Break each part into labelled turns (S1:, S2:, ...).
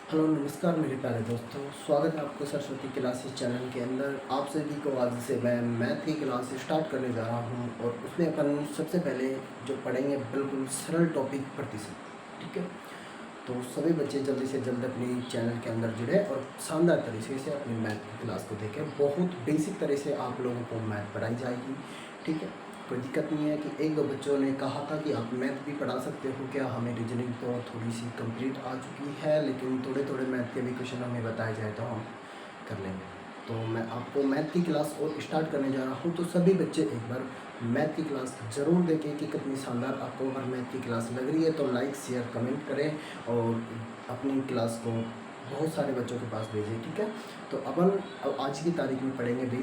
S1: Hello नमस्कार मेरे प्यारे दोस्तों, स्वागत है आपको सरस्वती क्लासेस चैनल के अंदर। आप सभी को आज से मैं मैथ की क्लास स्टार्ट करने जा रहा हूं और उसमें अपन सबसे पहले जो पढ़ेंगे बिल्कुल सरल टॉपिक प्रतिशत। ठीक है, तो सभी बच्चे जल्दी से जल्द अपनी चैनल के अंदर जुड़े और शानदार तरीके से अपनी मैथ की क्लास को देखें। बहुत बेसिक तरह से आप लोगों को मैथ पढ़ाई जाएगी। ठीक है, कोई दिक्कत नहीं है कि एक दो बच्चों ने कहा था कि आप मैथ भी पढ़ा सकते हो क्या, हमें रीजनिंग तो थोड़ी सी कंप्लीट आ चुकी है लेकिन थोड़े थोड़े मैथ के भी क्वेश्चन हमें बताए जाए तो हम कर लेंगे। तो मैं आपको मैथ की क्लास और स्टार्ट करने जा रहा हूँ, तो सभी बच्चे एक बार मैथ की क्लास ज़रूर देखें कि कितनी शानदार आपको अगर मैथ की क्लास लग रही है तो लाइक शेयर कमेंट करें और अपनी क्लास को बहुत सारे बच्चों के पास भेजें। ठीक है, तो अपन अब आज की तारीख में पढ़ेंगे भी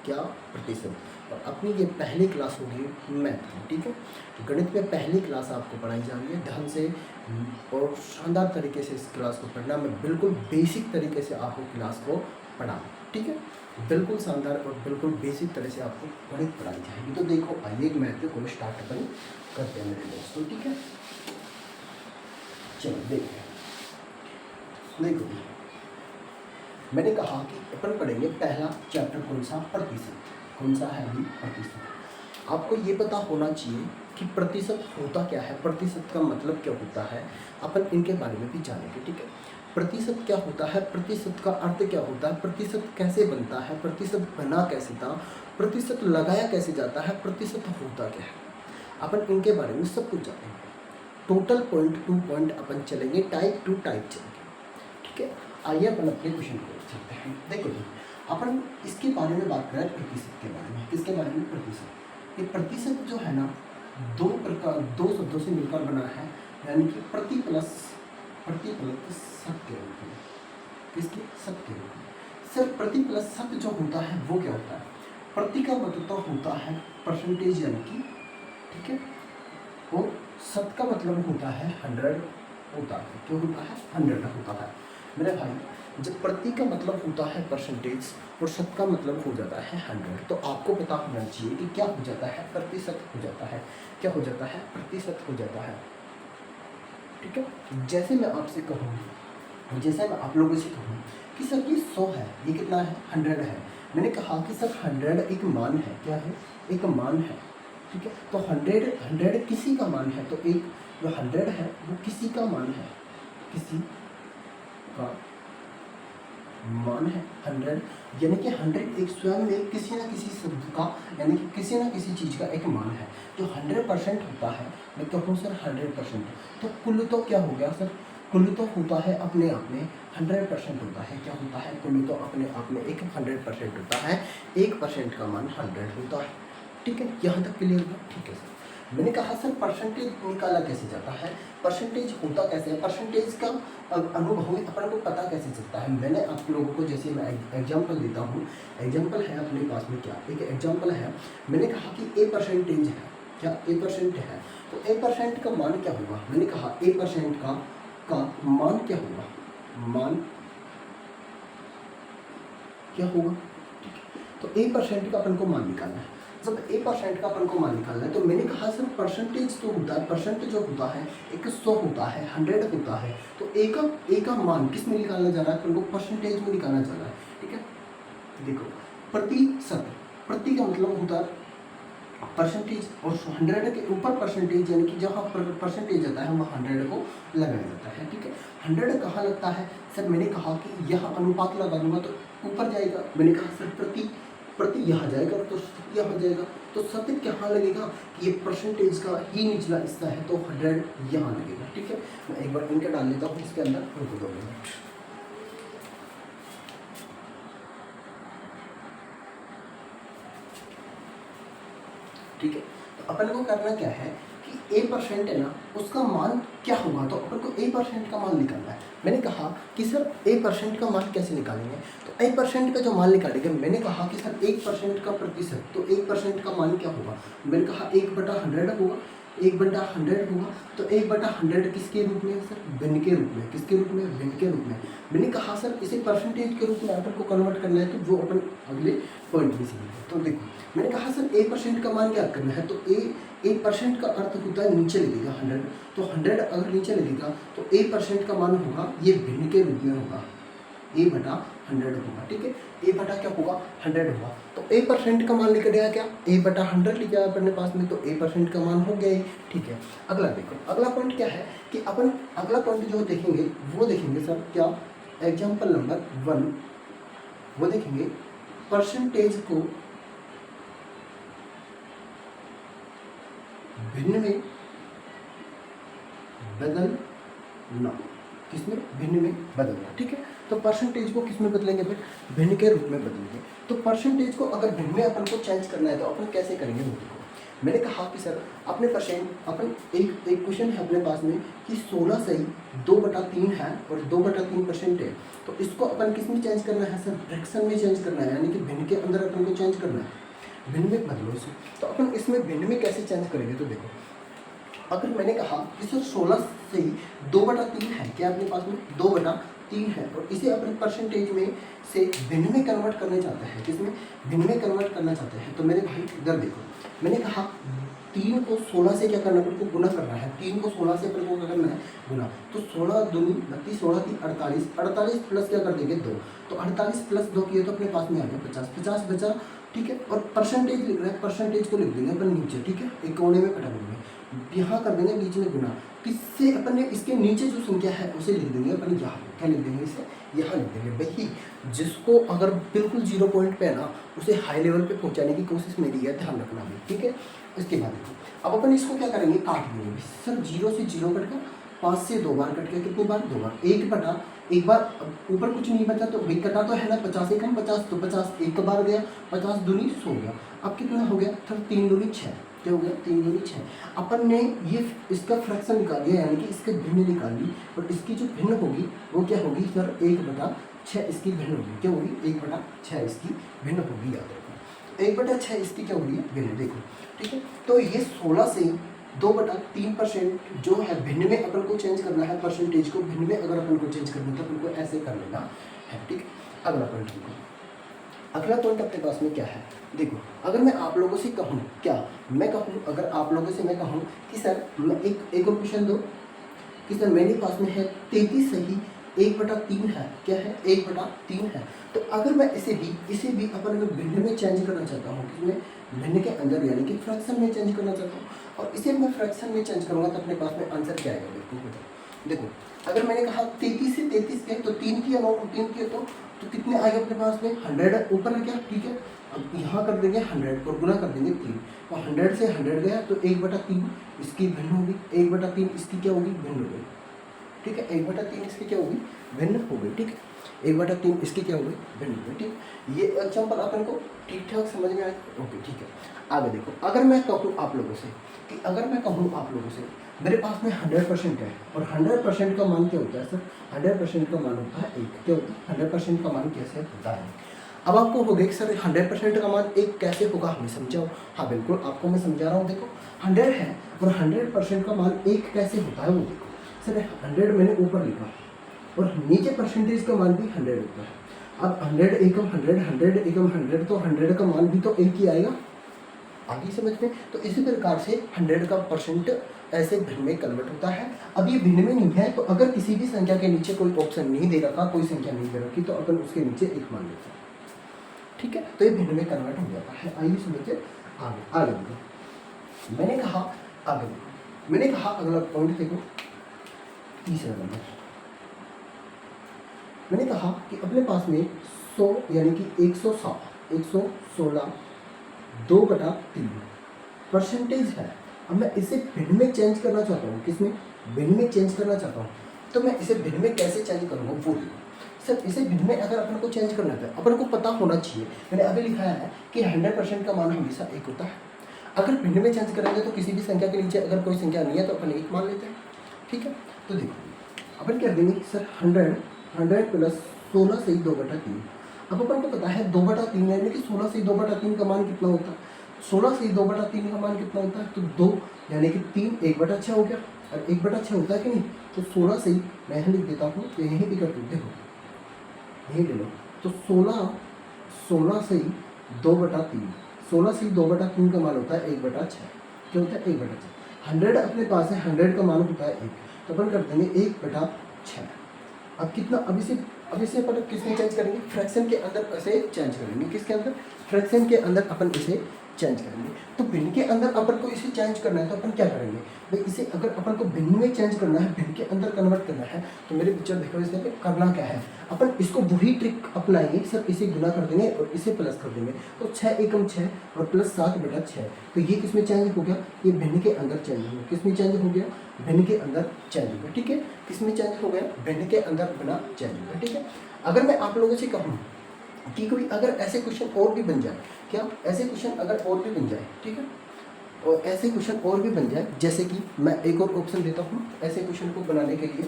S1: क्या प्रतिशत, और अपनी ये पहली क्लास होगी मैथ की। ठीक है, गणित में पहली क्लास आपको पढ़ाई जा रही है ध्यान से और शानदार तरीके से इस क्लास को पढ़ना। मैं बिल्कुल बेसिक तरीके से आपको क्लास को पढ़ा। ठीक है, बिल्कुल शानदार और बिल्कुल बेसिक तरह से आपको गणित पढ़ाई जाएगी। तो देखो आइए मैथ को स्टार्ट अपन करते हैं मेरे दोस्तों। ठीक है, चलो देखते हैं। देखो मैंने कहा कि अपन पढ़ेंगे पहला चैप्टर कौन सा, प्रतिशत। कौन सा है अभी, प्रतिशत। आपको ये पता होना चाहिए कि प्रतिशत होता क्या है, प्रतिशत का मतलब क्या होता है, अपन इनके बारे में भी जानेंगे। ठीक है, प्रतिशत क्या होता है, प्रतिशत का अर्थ क्या होता है, प्रतिशत कैसे बनता है, प्रतिशत बना कैसे था, प्रतिशत लगाया कैसे जाता है, प्रतिशत होता क्या है, अपन इनके बारे में सब कुछ जानेंगे। टोटल पॉइंट टू पॉइंट अपन चलेंगे, टाइप टू टाइप चलेंगे। ठीक है, आइए अपन अपने क्वेश्चन को चलते हैं। देखो जी, अपन इसके बारे में बात करें प्रतिशत के बारे में। किसके बारे में, प्रतिशत। ये प्रतिशत जो है ना दो शब्दों से मिलकर बना है, यानी कि प्रति प्लस शत के रूप में। किसके, शत के रूप में। सर प्रति प्लस शत जो होता है वो क्या होता है, प्रति का मतलब तो होता है परसेंटेज यानी कि, ठीक है, और शत का मतलब होता है 100 होता है। क्यों होता है, 100 होता है मेरे भाई। जब प्रति का मतलब होता है परसेंटेज और शत का मतलब हो जाता है 100, तो आपको पता होना चाहिए कि क्या हो जाता है, प्रतिशत हो जाता है। क्या हो जाता है, प्रतिशत हो जाता है। ठीक है, जैसे मैं आपसे कहूँ, जैसे मैं आप लोगों से कहूँ कि सर ये 100 है, ये कितना है, 100 है। मैंने कहा कि सर 100 एक मान है। क्या है, एक मान है। ठीक है, तो 100 किसी का मान है, तो एक जो 100 है वो किसी का मान है, किसी का मान है 100, यानी कि 100 एक स्वयं में किसी ना किसी शब्द का, यानी कि किसी ना किसी चीज़ का एक मान है। जो 100% होता है, मैं कहूँ सर 100%, तो कुल तो क्या हो गया सर, कुल तो होता है अपने आप में 100% होता है। क्या होता है, कुल तो अपने आप में एक 100% होता है। 1% का मान 100 होता है। ठीक है, यहाँ तक क्लियर हुआ। ठीक है सर, मैंने कहा सर परसेंटेज निकाला कैसे जाता है, परसेंटेज होता कैसे है, परसेंटेज का अनुभव अपन को पता कैसे चलता है। मैंने आप लोगों को, जैसे मैं एग्जांपल देता हूँ, एग्जांपल है अपने पास में, क्या एक एग्जांपल है। मैंने कहा कि A% है, क्या A% है, तो A% का मान क्या होगा। मैंने कहा A% का मान क्या होगा, मान क्या होगा। ठीक है, तो A% का अपन को मान निकालना है। जब A% का अपन को मान निकालना है, तो मैंने कहा सर परसेंटेज तो होता है, परसेंट जो होता है एक 100 होता है, 100 होता है, तो ए का मान किस में निकालना जा रहा है, अपन को परसेंटेज में निकालना जा रहा है। ठीक है, देखो प्रतिशत, प्रति का मतलब होता है परसेंटेज, और 100 के ऊपर परसेंटेज, यानी कि जहाँ पर परसेंटेज आता है वहाँ 100 को लगाया जाता है। ठीक है, 100 कहाँ लगता है सर, मैंने कहा कि यहाँ अनुपात लगा दूंगा तो ऊपर जाएगा। मैंने कहा सर प्रति यहाँ जाएगा तो सत्य यहाँ जाएगा, तो सत्य कहाँ लगेगा, कि ये परसेंटेज का ही निचला हिस्सा है, तो 100 यहाँ लगेगा। ठीक है, मैं एक बार इनका डाल लेता हूँ इसके अंदर, रुको 2 मिनट। ठीक है, तो अपन को करना क्या है कि A% है ना, उसका मान क्या होगा, तो अपन को A% का मान निकालना है। मैंने कहा कि सर A% का मान कैसे निकालेंगे, तो A% का जो मान निकालेंगे, मैंने कहा कि सर 1% का प्रतिशत, तो 1% का मान क्या होगा, मैंने कहा 1/100 होगा। 1 बटा 100 होगा। तो 1 बटा 100 किसके रूप में है सर? भिन्न के रूप में। किसके रूप में? भिन्न के रूप में। मैंने कहा सर इसे परसेंटेज के रूप में अपन को कन्वर्ट करना है, तो वो अपन अगले पॉइंट में सीखेंगे। तो देखो मैंने कहा सर 1% का मान क्या करना है, तो 1% का अर्थ होता है नीचे लगेगा 100। तो 100 अगर नीचे लगेगा तो 1% का मान होगा ये भिन्न के रूप में होगा, a बटा 100 होगा। ठीक है, a बटा क्या होगा? 100 होगा। तो 1% का मान लिख दिया क्या? a बटा 100 लिखा है अपने पास में, तो 1% का मान हो गया ही। ठीक है, अगला देखो, अगला पॉइंट क्या है कि अपन अगला पॉइंट जो देखेंगे वो देखेंगे सर क्या, एग्जाम्पल नंबर 1 वो देखेंगे परसेंटेज को भिन्न में बदलना। किसमें? भिन्न में बदलना। ठीक है, तो परसेंटेज को किस में बदलेंगे फिर? भिन्न के रूप में बदलेंगे। तो परसेंटेज को अगर भिन्न में अपन को चेंज करना है तो अपन कैसे करेंगे वो देखो। मैंने कहा कि सर अपने परसेंट अपन एक क्वेश्चन है अपने पास में कि 16 सही 2 बटा 3 है और 2 बटा 3% है। तो इसको अपन किस में चेंज करना है सर? फ्रैक्शन में चेंज करना है, यानी कि भिन्न के अंदर अपन को चेंज करना है, भिन्न में बदलो इसे। तो अपन इसमें भिन्न में कैसे चेंज करेंगे, तो देखो अगर मैंने कहा कि सर 16 से 2 बटा 3 है, क्या अपने पास में 2 बटा 3 है, और इसे अपने परसेंटेज में से भिन्न में कन्वर्ट करना चाहते हैं, किसमें? भिन्न में कन्वर्ट करना चाहते हैं। तो मेरे भाई इधर देखो, मैंने कहा 3 को 16 से क्या करना है, अपन को गुना करना है। 3 को 16 से अपन को क्या करना है? गुना। तो 16 दूनी 32, 16 3 48, 48 प्लस क्या कर देंगे 2, तो 48 प्लस 2 किए तो अपने पास में आ गया 50, 50 बचा। ठीक है, और परसेंटेज लिख रहे हैं, परसेंटेज को लिख देंगे अपन नीचे। ठीक है, एक कोने में पटा देंगे, यहाँ कर देंगे बीच में गुना। किससे? अपन ने इसके नीचे जो संख्या है उसे लिख देंगे अपन यहाँ, क्या लिख देंगे इसे? यहाँ लिख देंगे। भाई जिसको अगर बिल्कुल 0 पॉइंट पे है ना, उसे हाई लेवल पे पहुँचाने की कोशिश मेरी है, ध्यान रखना भी। ठीक है, इसके बाद अब अपन इसको क्या करेंगे? काट देंगे। सर 0 से 0 कटकर 5 से 2 बार कट गया, कितनी बार? 2 बार। 1 बटा एक बार ऊपर कुछ नहीं बचा तो भाई कटा तो है ना, 50 एकम 50, तो 50 एक बार गया, 50 दूनी 100 गया। अब कितना हो गया? फिर 3 दूनी 6, क्या हो गया? 3 दूनी 6। अपन ने ये इसका फ्रैक्शन निकाल लिया, यानी कि इसके भिन्न निकाल ली, और इसकी जो भिन्न होगी वो क्या होगी सर? 1/6 इसकी भिन्न होगी। क्या होगी? 1/6 इसकी भिन्न होगी, याद रखना। 1/6 इसकी क्या होगी? भिन्न। देखो ठीक है, तो ये 16 से 2/3% जो है भिन्न में अपन को चेंज करना है, परसेंटेज को भिन्न में अगर अपन को चेंज करना है तो अपन को ऐसे कर लेना है। ठीक, अगला पॉइंट देखो, अगला पॉइंट अपने पास में क्या है? देखो अगर मैं आप लोगों से कहूँ, क्या मैं कहूँ, अगर आप लोगों से मैं कहूँ कि सर मैं एक और क्वेश्चन दो कि सर मेरे पास में है 33 सही 1/3 है, क्या है? 1/3 है। तो अगर मैं इसे भी अपन में भिन्न में चेंज करना चाहता हूँ, किसमें? भिन्न के अंदर, यानी कि फ्रैक्शन में चेंज करना चाहता हूँ, और इसे मैं फ्रैक्शन में चेंज करूँगा तो अपने पास में आंसर क्या आएगा? बिल्कुल देखो, अगर मैंने कहा 33 से 33 के तो 3 किया, 9 3 किया, तो कितने आएगा अपने पास में? 100 ऊपर है क्या? ठीक है, अब यहाँ कर देंगे 100 और गुना कर देंगे 3, तो 100 से 100 गया तो 1/3 इसकी भिन्न होगी, 1/3 इसकी क्या होगी? भिन्न हो गई। ठीक है, 1/3 इसकी क्या होगी? भिन्न हो गई। ठीक है, 1/3 इसकी क्या होगी? भिन्न हो गई। ठीक, ये एग्जाम्पल अपन को ठीक ठाक समझ में आए? ओके ठीक है, आगे देखो, अगर मैं कहूँ आप लोगों से कि अगर मैं कहूँ आप लोगों से मेरे पास में 100% है, और 100% का मान क्या होता है सर? 100% का मान होता है 1। क्या होता है? 100% का मान कैसे होता है? अब आपको हो गया कि सर 100% का मान 1 कैसे होगा, हमें समझाओ। हाँ बिल्कुल, आपको मैं समझा रहा हूँ। देखो 100 है और 100% का मान 1 कैसे होता है वो देखो। सर 100 मैंने ऊपर लिखा और नीचे परसेंटेज का मान भी 100 होता है। अब 100 एकम 100, 100 एकम 100, तो 100 का मान भी तो 1 ही आएगा। आगे समझ में? तो इसी प्रकार से 100 का परसेंट ऐसे भिन्न में कन्वर्ट होता है। अब ये भिन्न में नहीं है, तो अगर किसी भी संख्या के नीचे कोई ऑप्शन नहीं दे रखा, कोई संख्या नहीं दे रखी, तो अपन उसके नीचे 1 मान लेते हैं। ठीक है, तो ये भिन्न में कन्वर्ट हो जाता है। आइए समझिए आगे देखो। मैंने कहा अगला पॉइंट देखो, तीसरा नंबर। मैंने कहा कि अपने पास में 100 यानी कि 116 2/3 परसेंटेज है। अब मैं इसे भिन्न में चेंज करना चाहता हूँ, किसमें? भिन्न में चेंज करना चाहता हूँ, तो मैं इसे भिन्न में कैसे चेंज करूँगा वो देखो। सर इसे भिन्न में अगर अपन को चेंज करना है तो अपन को पता होना चाहिए, मैंने अभी लिखा है कि 100% का मान हमेशा 1 होता है। अगर भिन्न में चेंज करेंगे तो किसी भी संख्या के नीचे अगर कोई संख्या नहीं है तो अपन 1 मान लेते हैं। ठीक है, तो देखो अपन क्या देंगे सर 100 प्लस 16 से 2/3। अब अपन को पता है 2/3 यानी कि 16 से 2/3 का मान कितना होता है? 16 से 2/3 का मान कितना होता है, तो 2 यानी कि 3 1/6 हो गया, और 1/6 होता है कि नहीं, तो 16 से ही मैं यहाँ लिख देता हूँ, तो यहीं भी कर दूँ, देखो यहीं ले लो, तो 16 से ही 2/3, 16 से ही 2/3 का मान होता है 1/6, क्या होता है 1/6। 100 अपने पास है, 100 का मान होता है 1, तो अपन कर देंगे 1/6। अब कितना, अब इसे अपन किसमें चेंज करेंगे, फ्रैक्शन के अंदर इसे चेंज करेंगे, किसके अंदर, फ्रैक्शन के अंदर अपन इसे चेंज करेंगे। तो भिन्न के अंदर अपन को इसे चेंज करना है, तो अपन क्या करेंगे भाई, इसे अगर अपन को भिन्न में चेंज करना है, भिन्न के अंदर कन्वर्ट करना है, तो मेरे पिक्चर देखो, इसे करना क्या है, अपन इसको वही ट्रिक अपनाएंगे सर, इसे गुना कर देंगे और इसे प्लस कर देंगे, तो 6 एकम 6 और प्लस 7/6, तो ये किसमें चेंज हो गया, ये भिन्न के अंदर चेंज हो गया, किसमें चेंज हो गया, भिन्न के अंदर चेंज हो गया, ठीक है, किसमें चेंज हो गया, भिन्न के अंदर बना चेंज हो गया, ठीक है। अगर मैं आप लोगों से कहूँ कि कोई अगर ऐसे क्वेश्चन और भी बन जाए, क्या ऐसे क्वेश्चन अगर और भी बन जाए, ठीक है, और ऐसे क्वेश्चन और भी बन जाए, जैसे कि मैं एक और ऑप्शन देता हूँ ऐसे क्वेश्चन को बनाने के लिए,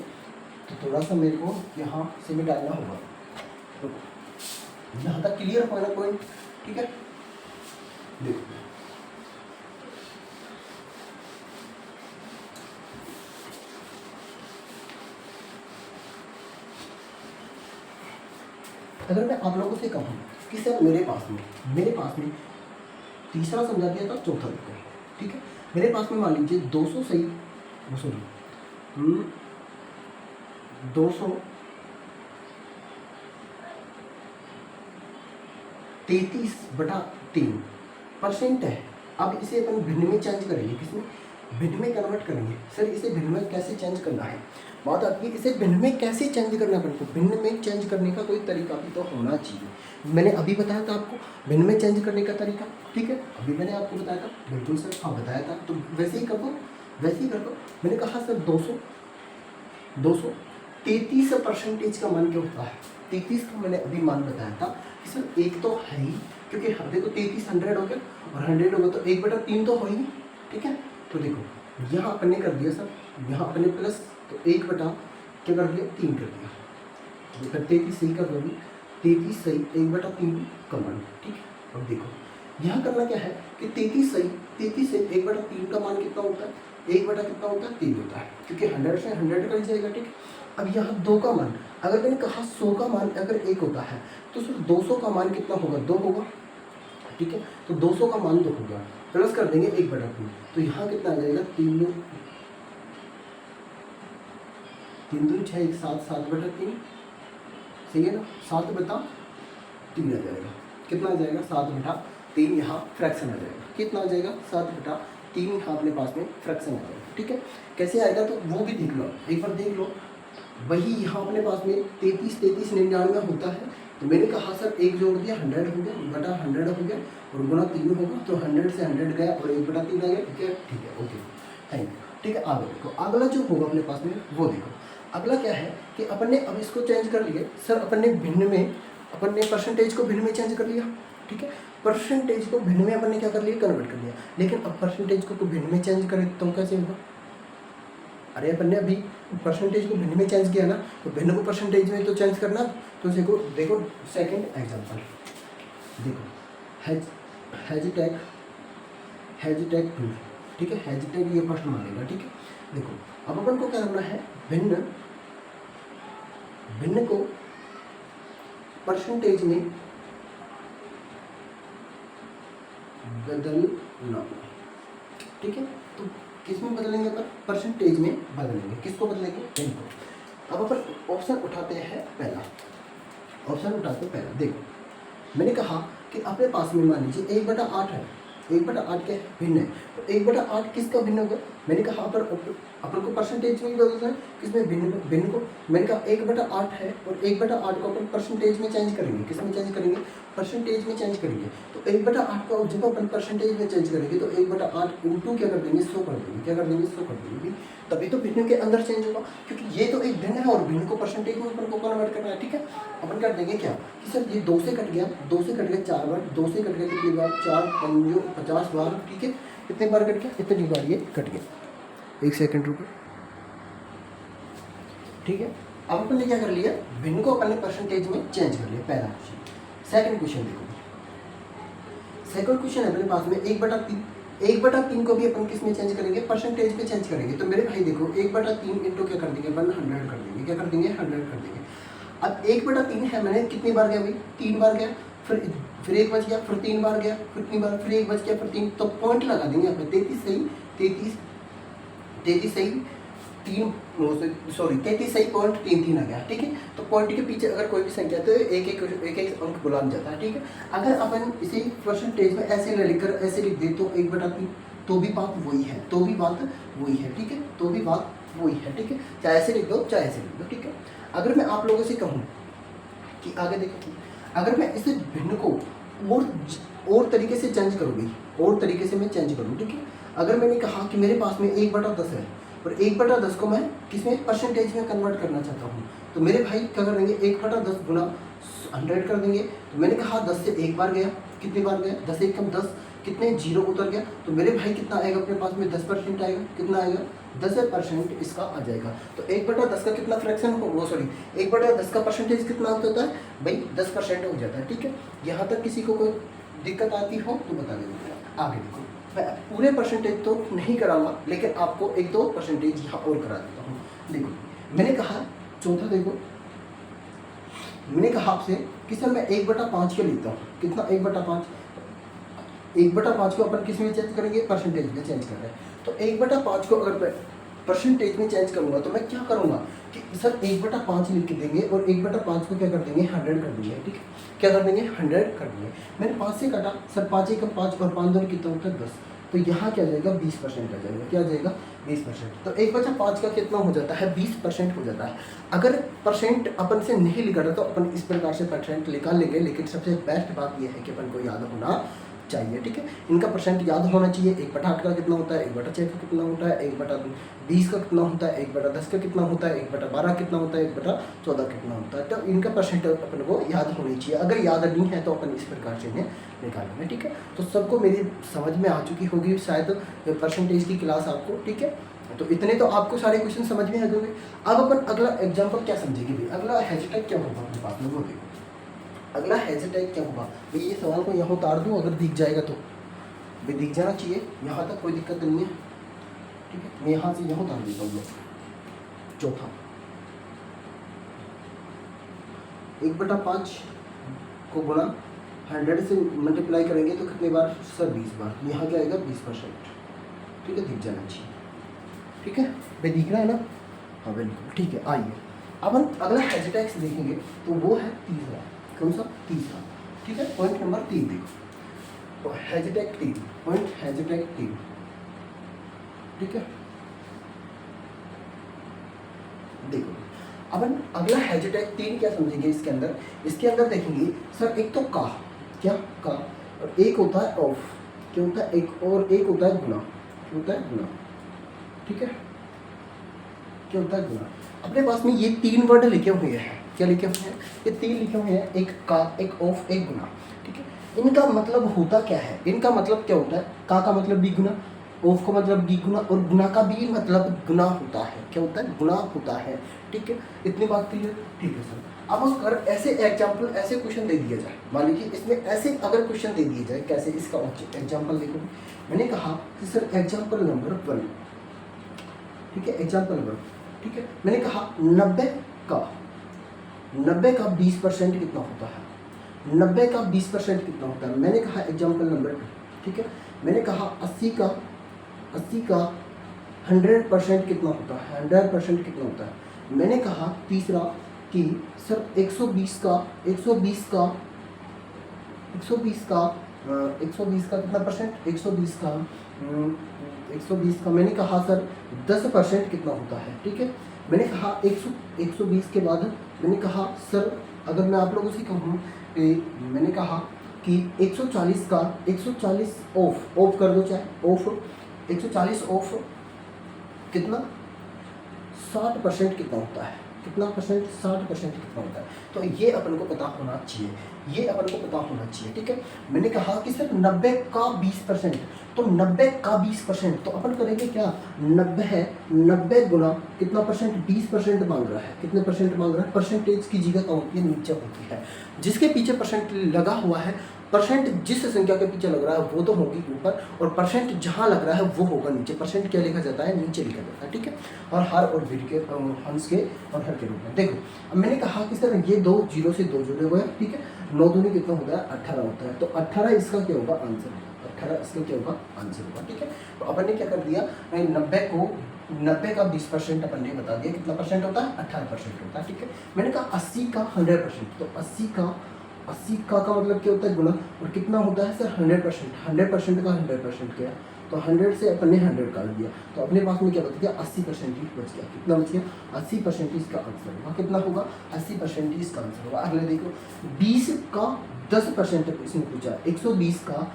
S1: तो थोड़ा सा मेरे को यहाँ से भी डालना होगा, तो यहाँ तक क्लियर होगा ना पॉइंट, ठीक है। देखो अगर मैं आप लोगों से कहूँ कि सर मेरे पास में तीसरा समझा दिया था, चौथा देखो, ठीक है, मेरे पास में मान लीजिए 200 सही, सॉरी 233/3% है। अब इसे अपन भिन्न में चेंज करेंगे, किसमें, भिन्न में कन्वर्ट करेंगे। सर इसे भिन्न में कैसे चेंज करना है, बात आती है इसे भिन्न में कैसे चेंज करना है, अपन को भिन्न में चेंज करने का कोई तरीका भी तो होना चाहिए। मैंने अभी बताया था आपको भिन्न में चेंज करने का तरीका, ठीक है, अभी मैंने आपको बताया था, बिल्कुल सर हाँ बताया था, तो वैसे ही कर दो, वैसे ही कर दो। मैंने कहा सर 233% का मान क्या होता है, 33 का मैंने अभी मान बताया था कि सर एक तो है ही, क्योंकि देखो 33 100 हो गया और 100 हो गया तो 1/3 तो हो ही, ठीक है। तो देखो यहाँ अपन ने कर दिया सर, यहाँ अपन ने प्लस, तो 1/3 क्या कर दिया, 3 कर दिया, तो फिर 33 सही कर दोगे, 33 सही 1/3 का मान, ठीक है। अब देखो यहाँ करना क्या है कि 33 सही 1/3 का मान कितना होता है, 1 कितना होता है 3 होता है, क्योंकि 100 से 100 कट जाएगा, ठीक है। अब यहाँ 2 का मान, अगर मैंने कहा 100 का मान अगर 1 होता है तो सिर्फ 200 का मान कितना होगा, 2 होगा, ठीक है। तो 200 का मान 2 हो गया, प्लस कर देंगे 1/3, तो यहाँ कितना आ जाएगा, 3 2 6 7 7/3, सही है ना, 7/3 आ जाएगा, कितना आ जाएगा 7/3, यहाँ फ्रैक्शन आ जाएगा, कितना आ जाएगा 7/3 यहाँ अपने पास में फ्रैक्शन आ जाएगा, ठीक है। कैसे आएगा तो वो भी देख लो, एक बार देख लो, वही यहाँ अपने पास में 33 99 होता है, तो मैंने कहा सर एक जोड़ दिया 100 हो गया, बटा 100 हो गया और गुना 3 होगा, तो 100 से 100 गया और 1/3 आ गया, ठीक है, ठीक है, ओके थैंक यू, ठीक है। आगे देखो अगला जो होगा अपने पास में वो देखो, अगला क्या है कि अपन ने अब इसको चेंज कर लिए सर, अपन ने भिन्न में, अपन ने परसेंटेज को भिन्न में चेंज कर लिया, ठीक है, परसेंटेज को भिन्न में अपन ने क्या कर लिया, कन्वर्ट कर लिया, लेकिन अब परसेंटेज को भिन्न में चेंज करें तो कैसे होगा, अरे अपन ने अभी परसेंटेज को भिन्न में चेंज किया ना, तो भिन्न को परसेंटेज में तो चेंज करना। तो देखो सेकंड एग्जांपल देखो, हैजटैग 2, ठीक है, हैजटैग ये फर्स्ट मानेगा, ठीक है। देखो अब अपन को क्या करना है, भिन्न को परसेंटेज में बदलना, ठीक है। तो किसमें बदलेंगे अपन, परसेंटेज में बदलेंगे, किसको बदलेंगे, इनको। अब अपन ऑप्शन उठाते हैं पहला, देखो मैंने कहा कि अपने पास में मान लीजिए 1/8 है, 1/8 क्या है, भिन्न है, तो 1/8 किसका भिन्न होगा, मैंने कहा अपन को परसेंटेज में ही बदलना है, किसमें, भिन्न को। मैंने कहा 1/8 है और 1/8 को अपन परसेंटेज में चेंज करेंगे, किसमें चेंज करेंगे, परसेंटेज में चेंज करेंगे। तो 1/8 को जब अपन परसेंटेज में चेंज करेंगे तो 1/8 इंटू क्या कर देंगे, 100 कर देंगे, क्या कर देंगे, 100 कर देंगे, तभी तो भिन्न के अंदर चेंज होगा, क्योंकि ये तो एक भिन्न है और भिन्न को परसेंटेज में अपन को कन्वर्ट करना है, ठीक है। अपन कर देंगे क्या कि सर ये 2 से कट गया, 4 बार, 2 से कट गया कितनी बार, 4 5 50 बार, ठीक है, कितने बार कट गया, इतनी बार ये कट गया, 1 सेकंड रुको, ठीक है। अब अपन ने क्या कर लिया, भिन्न को अपन ने परसेंटेज में चेंज कर लिया, पहला क्वेश्चन। सेकंड क्वेश्चन देखो, सेकंड क्वेश्चन है अपने पास में 1/3। 1/3 को भी अपन किस में चेंज करेंगे, परसेंटेज पे चेंज करेंगे। तो मेरे भाई देखो 1/3 इंटू क्या कर देंगे 100 कर देंगे, क्या कर देंगे 100 कर देंगे। अब 1/3 है, मैंने कितनी बार गया भाई 3 बार गया, फिर 1 बच गया, फिर 3 बार गया, फिर 3 बार, फिर 1 बच गया, फिर 3, तो पॉइंट लगा देंगे अपने 33 सही 33 सही 33 सही पॉइंट 3 आ गया। ठीक है, तो पॉइंट के पीछे अगर कोई भी संख्या तो एक एक अंक बुला जाता है। ठीक है, अगर अपन इसे परसेंटेज में ऐसे न लिखकर ऐसे लिख दे तो 1/3 तो भी बात वही है, तो भी बात वही है। ठीक है, तो भी बात वही है। ठीक है, चाहे ऐसे लिख दो चाहे ऐसे लिख दो। ठीक है, अगर मैं आप लोगों से कहूँ कि आगे देखो, अगर मैं इस भिन्न को और तरीके से चेंज करूँगी, और तरीके से मैं चेंज करूँ। ठीक है, अगर मैंने कहा कि मेरे पास में 1/10 है और 1/10 को मैं किसमें परसेंटेज में कन्वर्ट करना चाहता हूँ, तो मेरे भाई क्या कर देंगे 1/10 गुना 100 कर देंगे। तो मैंने कहा 10 से एक बार गया, कितनी बार गया 10 1 कम 10, कितने 0 उतर गया। तो मेरे भाई कितना आएगा अपने पास में 10% आएगा, कितना आएगा 10% इसका आ जाएगा। तो 1/10 का कितना फ्रैक्शन हो वो सॉरी 1/10 का परसेंटेज कितना होता है भाई 10% हो जाता है। ठीक है, यहाँ तक किसी को कोई दिक्कत आती हो तो बता देंगे। आगे देखो, मैं पूरे परसेंटेज तो नहीं कराऊंगा, लेकिन आपको 1-2 परसेंटेज यहाँ और करा देता हूँ। देखो मैंने कहा चौथा, देखो मैंने कहा आपसे कि सर मैं 1/5 के लेता हूँ, कितना 1/5 को अपन किस में चेंज करेंगे, परसेंटेज में चेंज कर रहे हैं। तो 1/5 को अगर मैं परसेंटेज में चेंज करूंगा तो मैं क्या करूंगा कि सर 1/5 लिख के देंगे और 1/5 को क्या कर देंगे 100 कर देंगे। ठीक है, क्या कर देंगे 100 कर देंगे। मैंने 5 से काटा, सर 5 1 5 और 5 2 कितना होता है 10, तो यहाँ क्या आ जाएगा 20% आ जाएगा, क्या आ जाएगा 20%। तो 1/5 का कितना हो जाता है 20% हो जाता है। अगर परसेंट अपन से नहीं लिखा था तो अपन इस प्रकार से परसेंट निकाल लेंगे, लेकिन सबसे बेस्ट बात यह है कि अपन को याद होना चाहिए। ठीक है, इनका परसेंट याद होना चाहिए। 1/8 का कितना होता है, 1/6 का कितना होता है, 1/20 का कितना होता है, 1/10 का कितना होता है, 1/12 कितना होता है, 1/14 कितना होता है। तो इनका परसेंट अपन को याद होनी चाहिए। अगर याद नहीं है तो अपन इस प्रकार से इन्हें निकालेंगे। ठीक है, तो सबको मेरी समझ में आ चुकी होगी शायद परसेंटेज की क्लास आपको। ठीक है, तो इतने तो आपको सारे क्वेश्चन समझ में आ गए। अब अपन अगला एग्जाम्पल क्या समझेंगे भाई, अगला हैशटैग क्या होगा अपने पास में वो देखो। अगला हैशटैग क्या होगा भाई, ये सवाल को यहाँ उतार दूँ अगर दिख जाएगा तो भाई दिख जाना चाहिए, यहाँ तक कोई दिक्कत नहीं है। ठीक है, मैं यहाँ से यहाँ उतार देता हूँ। चौथा 1/5 को गुना 100 से मल्टीप्लाई करेंगे तो कितने बार सर 20 बार, यहाँ क्या आएगा 20%। ठीक है, दिख जाना चाहिए। ठीक है भाई, दिख रहा है ना, हाँ बिल्कुल ठीक है। आइए अब हम अगला हैशटैग देखेंगे तो वो है तीसरा, कौन सा तीसरा। ठीक है, पॉइंट नंबर 3 देखो, हैशटैग 3, पॉइंट हैशटैग 3। ठीक है, देखो अब अगला हैशटैग 3 क्या समझेंगे इसके अंदर देखेंगे सर एक तो का, क्या का, और एक होता है ऑफ, क्या होता है एक, और एक होता है गुना, क्या होता है गुना। ठीक है, क्या होता है गुना। अपने पास में ये 3 वर्ड लिखे हुए हैं, क्या लिखे हुए हैं, ये 3 लिखे हुए हैं, एक का, एक ऑफ, एक गुना। ठीक है, इनका मतलब होता क्या है, इनका मतलब क्या होता है, का मतलब भी गुना, ऑफ का मतलब भी गुना, और गुना का भी मतलब गुना होता है, क्या होता है गुना होता है। ठीक है, इतनी बात क्लियर। ठीक है सर, अब अगर ऐसे एग्जाम्पल ऐसे क्वेश्चन दे दिया जाए, मान लीजिए इसमें ऐसे अगर क्वेश्चन दे दिए जाए, कैसे इसका एग्जाम्पल देखो। मैंने कहा कि सर एग्जाम्पल नंबर 1, ठीक है एग्जाम्पल नंबर, ठीक है मैंने कहा 90 का 20% कितना होता है, 90 का 20% कितना होता है। मैंने कहा एग्जाम्पल नंबर 2, ठीक है मैंने कहा 80 का 100% कितना होता है, 100% कितना होता है। मैंने कहा तीसरा कि सर 120 का कितना परसेंट, 120 का मैंने कहा सर 10% कितना होता है। ठीक है, मैंने कहा 120 के बाद मैंने कहा सर अगर मैं आप लोगों से कहूँ, मैंने कहा कि 140 का 140 ऑफ कर दो, चाहे ऑफ 140 ऑफ कितना 60% कितना होता है, कितना परसेंट 60% कितना होता है। तो ये अपन को पता होना चाहिए, ये अपन को पता होना चाहिए। ठीक है, मैंने कहा कि सर 90 का 20%, तो 90 का 20%, तो अपन करेंगे क्या 90 है, 90 गुना कितना परसेंट 20% मांग रहा है, कितने परसेंट मांग रहा है। परसेंटेज की जगह कौन होती है, नीचे होती है, जिसके पीछे परसेंट लगा हुआ है परसेंट जिस संख्या के पीछे लग रहा है वो तो होगी ऊपर, और परसेंट जहाँ लग रहा है वो होगा नीचे। परसेंट क्या लिखा जाता है, नीचे लिखा जाता है, ठीक है। और हर और वीर के हंस के और हर के रूप में। देखो अब मैंने कहा कि सर ये 2 0 से 2 जुड़े हुए हैं, ठीक है। 9 दूनी कितना होता है, 18 होता है। तो 18 इसका क्या होगा, आंसर होगा। 18 इसका क्या होगा, आंसर होगा, ठीक है। तो अपन ने क्या कर दिया, 90 का 20% अपन ने बता दिया कितना परसेंट होता है, 18% होता है, ठीक है। मैंने कहा 80 का 100%, तो 80 का मतलब क्या होता है, गुना। और कितना होता है सर, 100%। 100% का 100% क्या, तो 100 से अपन ने 100 काट दिया, तो अपने पास में क्या बच गया, 80% ही बच गया। कितना बच गया, 80% इसका आंसर होगा। कितना होगा, 80% इसका आंसर होगा। अगले देखो 20 का 10% इसने पूछा, 120 का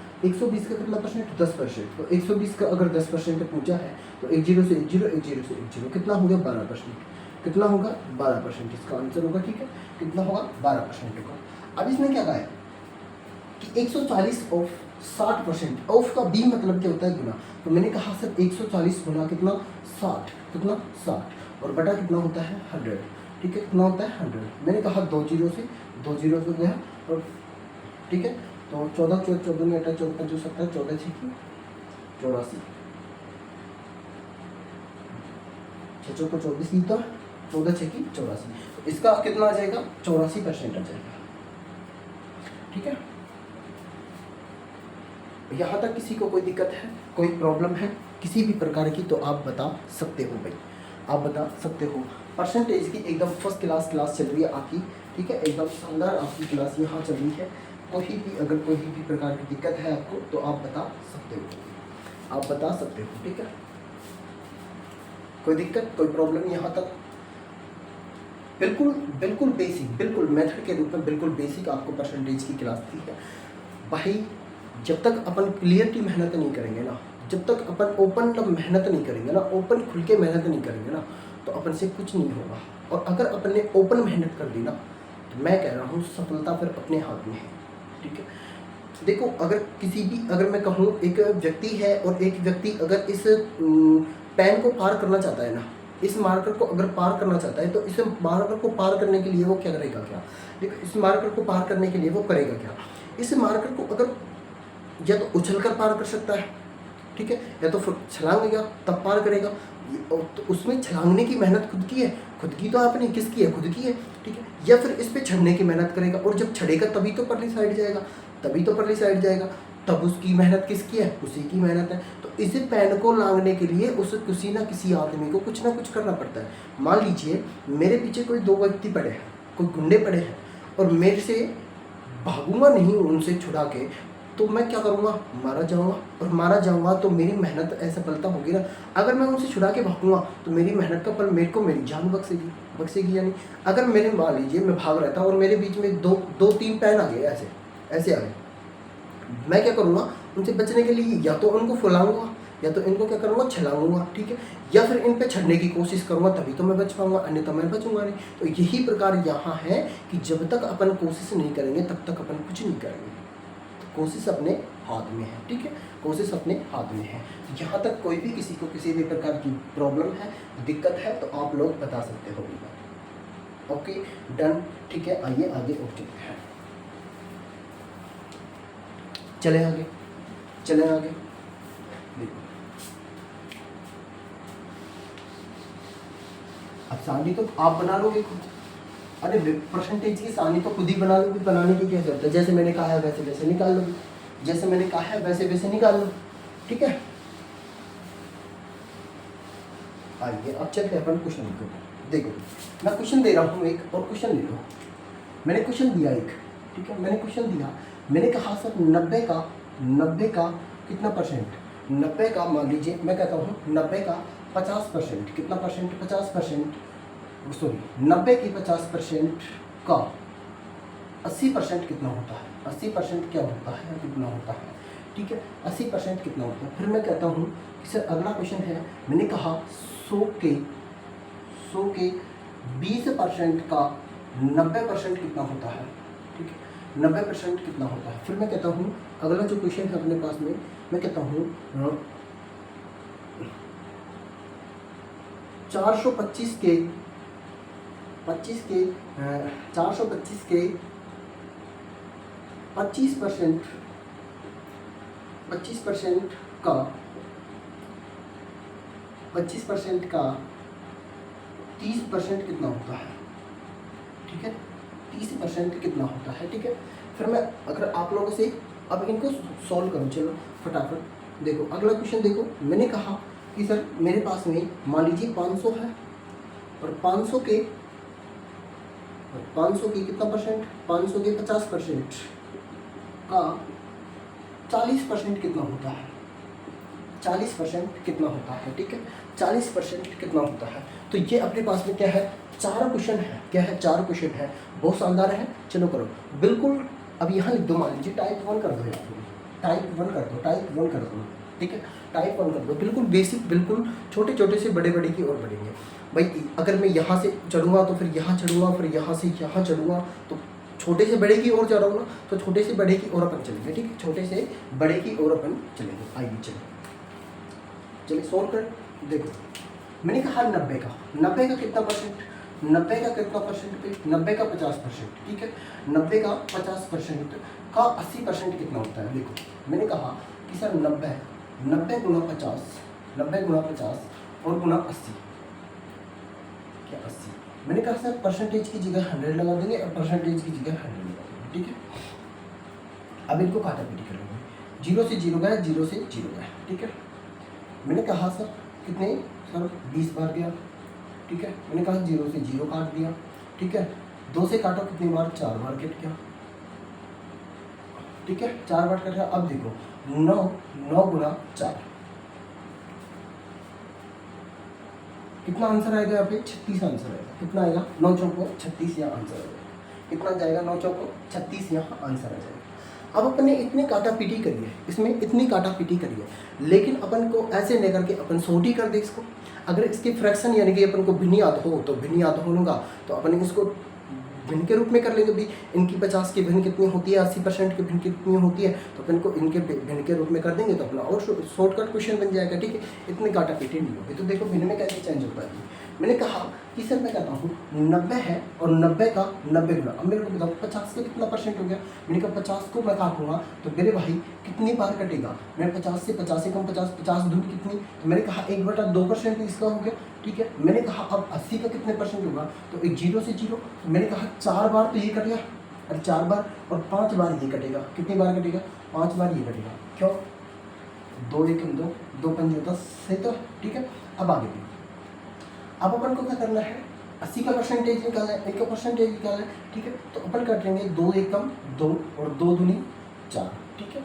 S1: कितना परसेंट, 10%। तो 120 का अगर 10% पूछा है तो 1 0 से 1 0, 1 0 से 1 0 कितना हो गया, 12%। कितना होगा, 12% इसका आंसर होगा, ठीक है। कितना होगा, 12% होगा। अब इसने क्या कहा है कि 140 ऑफ 60%, ऑफ का बी मतलब क्या होता है, गुना। तो मैंने कहा सर 140 गुना कितना, 60, कितना 60, और बटा कितना होता है, 100, ठीक है। कितना होता है, 100। मैंने कहा 2 0 से गया, और ठीक है। तो 14 में 14 5 सकता है, 14 6 की 84, 6 को 24 की, तो 14 6 की 84। तो इसका कितना आ जाएगा, 84% आ जाएगा, ठीक है। यहाँ तक किसी को कोई दिक्कत है, कोई प्रॉब्लम है किसी भी प्रकार की, तो आप बता सकते हो भाई, आप बता सकते हो। परसेंटेज की एकदम फर्स्ट क्लास चल रही है आपकी, ठीक है। एकदम शानदार आपकी क्लास यहाँ चल रही है। अगर कोई भी प्रकार की दिक्कत है आपको, तो आप बता सकते हो, आप बता सकते हो, ठीक है। कोई दिक्कत, कोई प्रॉब्लम यहाँ तक, बिल्कुल बेसिक, बिल्कुल मेथड के रूप में बिल्कुल बेसिक आपको परसेंटेज की क्लास दी है भाई। जब तक अपन क्लियर की मेहनत नहीं करेंगे ना, जब तक अपन ओपन मेहनत नहीं करेंगे ना, ओपन खुल के मेहनत नहीं करेंगे ना, तो अपन से कुछ नहीं होगा। और अगर अपन ने ओपन मेहनत कर दी ना, तो मैं कह रहा हूँ सफलता फिर अपने हाथ में है, ठीक है। देखो अगर मैं कहूँ एक व्यक्ति है, और एक व्यक्ति अगर इस पेन को पार करना चाहता है ना, इस मार्कर को अगर पार करना चाहता है, तो इस मार्कर को पार करने के लिए वो क्या करेगा, क्या देखो, इस मार्कर को पार करने के लिए वो करेगा क्या, इस मार्कर को अगर या तो उछल कर पार कर सकता है, ठीक है, या तो फिर छलांगेगा तब पार करेगा। तो उसमें छलांगने की मेहनत खुद की है, खुद की तो आपने, किसकी है, खुद की है, ठीक है। या फिर इस पे चढ़ने की मेहनत करेगा, और जब चढ़ेगा तभी तो परली साइड जाएगा, तब उसकी मेहनत किसकी है, उसी की मेहनत है। तो इस पेन को लांगने के लिए उस किसी ना किसी आदमी को कुछ ना कुछ करना पड़ता है। मान लीजिए मेरे पीछे कोई 2 व्यक्ति पड़े हैं, कोई गुंडे पड़े हैं, और मेरे से भागूंगा नहीं उनसे छुड़ा के, तो मैं क्या करूँगा, मारा जाऊँगा, और मारा जाऊँगा तो मेरी मेहनत असफलता होगी ना। अगर मैं उनसे छुड़ा के भागूंगा तो मेरी मेहनत का फल मेरे को मेरी जान बख्शेगी यानी। अगर मेरे मान लीजिए मैं भाग रहा था और मेरे बीच में दो तीन पैन आ गए, ऐसे आ गए, मैं क्या करूँगा, उनसे बचने के लिए या तो उनको फुलाऊँगा, या तो इनको क्या करूँगा, छलाऊँगा, ठीक है, या फिर इन पे चढ़ने की कोशिश करूँगा, तभी तो मैं बच पाऊँगा, अन्यथा मैं बचूंगा नहीं। तो यही प्रकार यहाँ है कि जब तक अपन कोशिश नहीं करेंगे तब तक अपन कुछ नहीं करेंगे। कोशिश अपने हाथ में है, ठीक है, कोशिश अपने हाथ में है। यहाँ तक कोई भी किसी को किसी भी प्रकार की प्रॉब्लम है, दिक्कत है, तो आप लोग बता सकते हो। ओके डन, ठीक है। आइए आगे उठते हैं, चले आगे। देखो अब सारणी तो आप बना लोगे खुद, अरे परसेंटेज की सारणी तो खुद ही बना लोगे, बनाने की क्या जरूरत है। जैसे मैंने कहा है वैसे वैसे निकाल लो, जैसे मैंने कहा है वैसे वैसे निकाल लो, ठीक है। आइए अब चलते हैं अपन क्वेश्चन को। देखो मैं क्वेश्चन दे रहा हूँ एक, और क्वेश्चन ले लो। मैंने क्वेश्चन दिया एक, ठीक है, मैंने क्वेश्चन दिया, मैंने कहा सर 90 का कितना परसेंट, 90 का मान लीजिए मैं कहता हूँ 90 का 50%, कितना परसेंट, 50%, सॉरी 90 की 50% का 80% कितना होता है, 80% क्या होता है, कितना होता है, ठीक है, 80% कितना होता है। फिर मैं कहता हूँ कि सर अगला क्वेश्चन है, मैंने कहा 100 के 20% का 90% कितना होता है, ठीक है, 90% कितना होता है। फिर मैं कहता हूँ अगला जो क्वेश्चन है अपने पास में, मैं कहता हूँ 425 के 425 के 25% 25% का 25% का 30% कितना होता है, ठीक है, 30% कितना होता है, ठीक है। फिर मैं अगर आप लोगों से अब इनको सॉल्व करूँ, चलो फटाफट देखो अगला क्वेश्चन देखो। मैंने कहा कि सर मेरे पास में मान लीजिए 500 है और 500 के कितना परसेंट, 500 के 50% का 40% कितना होता है, 40% कितना होता है, ठीक है, 40% कितना होता है। तो ये अपने पास में क्या है, 4 क्वेश्चन है, क्या है, 4 क्वेश्चन है, बहुत शानदार है। चलो करो बिल्कुल। अब यहाँ लिख दो, मान लीजिए टाइप 1 कर दो, यार टाइप 1 कर दो, टाइप 1 कर दो, ठीक है, टाइप 1 कर दो। बिल्कुल बेसिक, बिल्कुल छोटे छोटे से बड़े बड़े की ओर बढ़ेंगे भाई। अगर मैं यहाँ से चढ़ूँगा तो फिर यहाँ चढ़ूँगा, फिर यहाँ से यहाँ चढ़ूँगा, तो छोटे से बड़े की ओर जा रहा हूँ ना, तो छोटे से बड़े की ओर अपन चलेंगे, ठीक है, छोटे से बड़े की ओर अपन चलेंगे। आइए चलिए सोल्व कर देखो। मैंने कहा 90 का, 90 का कितना परसेंट, 90 का कितना परसेंट पे, 90 का 50%, ठीक है, 90 का 50% का 80% कितना होता है। देखो मैंने कहा कि सर 90 गुना 50, 90 गुना 50 और गुना 80, क्या 80। मैंने कहा सर परसेंटेज की जगह 100 लगा देंगे और परसेंटेज की जगह 100 लगा देंगे, ठीक है। अब इनको काटापीटी कर लेंगे, 0 से 0 गया, 0 से 0 गया, ठीक है। मैंने कहा सर कितने, सर 20 बार गया, ठीक है। मैंने कहा 0 से 0 काट दिया, ठीक है। 2 से काटो कितनी बार, 4 बार कट गया, ठीक है, 4 बार कट गया। अब देखो 9 गुना 4 कितना आंसर आएगा यहाँ पे, 36 आंसर आएगा। कितना आएगा, 9 चौको 36 यहाँ आंसर आएगा। कितना जाएगा, 9 चौको 36 यहाँ आंसर आ जाएगा। अब अपन ने इतनी काटापीटी करी है, इसमें इतनी काटापीटी करी है, लेकिन अपन को ऐसे नहीं करके अपन सोटी कर दे इसको। अगर इसकी फ्रैक्शन यानी कि अपन को भिन्न याद हो तो भिन्न याद होगा तो अपन इसको भिन्न के रूप में कर लेंगे भी। इनकी 50 की भिन्न कितनी होती है, 80% की भिन्न कितनी होती है, तो अपन को इनके भिन्न के रूप में कर देंगे तो अपना और शॉर्टकट क्वेश्चन बन जाएगा, ठीक है। इतनी काटापीटी नहीं होगी। तो देखो भिन्न में कैसे चेंज होता है। मैंने कहा कि सर मैं कहता हूँ 90 है और 90 का 90 गुना। अब मेरे को बताओ 50 का कितना परसेंट हो गया। मैंने कहा 50 को मैं काटूंगा तो मेरे भाई कितनी बार कटेगा। मैं 50 से 50 से कम 50 दूर कितनी, तो मैंने कहा 1/2% इसका हो गया, ठीक है। मैंने कहा अब 80 का कितने परसेंट होगा, तो एक 0 से 0। मैंने कहा 4 बार तो ये कट गया, अरे 4 बार, और 5 बार ये कटेगा। कितनी बार कटेगा, 5 बार ये कटेगा। क्यों, 2 1 2, 2 5 10 सही तो, ठीक है। अब आगे भी अब अपन को क्या करना है, 80 का परसेंटेज निकालना है, 1 का परसेंटेज निकालना है, ठीक है। तो अपन काटेंगे 2 एकम 2 और 2 दूनी 4, ठीक है।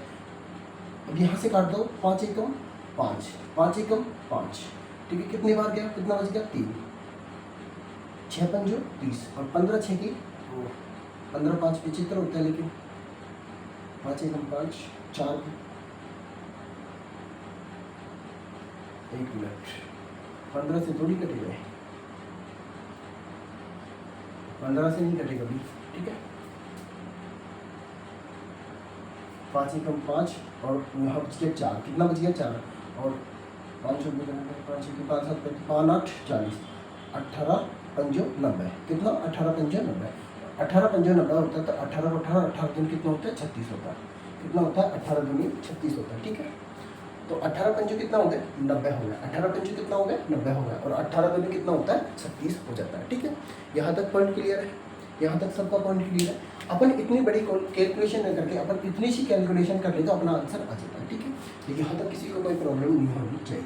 S1: अब यहाँ से काट दो 5 एकम 5, 5 एकम 5, ठीक है। कितनी बार गया, कितना बच गया, 3, 6 पंजो 30 और 15 6 की 15 5 75 होता है, लेकिन 5 एकम 5 4, 1 मिनट, 15 से थोड़ी कटेगा, 15 से नहीं कटेगा भी, ठीक है। 5 एकम 5 और यहाँ बच गया 4, कितना बच गया 4 और 5 5 5 7 5 8 40, 18 पंजो 90, कितना 18 पंजो 90, 18 पंजो 90 होता है। तो 18 को 18 दिन कितना होता है, 36 होता है। कितना होता है, 18 दूनी 36 होता है, ठीक है। तो 18 पंजो कितना हो गया, 90 हो गया। 18 पंजो कितना हो गया, 90 हो गया। और 18 दूनी कितना होता है, 36 हो जाता है, ठीक है। यहाँ तक पॉइंट क्लियर है, यहाँ तक सबका पॉइंट क्लियर है। अपन इतनी बड़ी कैलकुलेशन न करके अपन इतनी सी कैलकुलेशन कर ले तो अपना आंसर आ जाता है, ठीक है। तो यहाँ तक किसी को कोई प्रॉब्लम नहीं होनी चाहिए।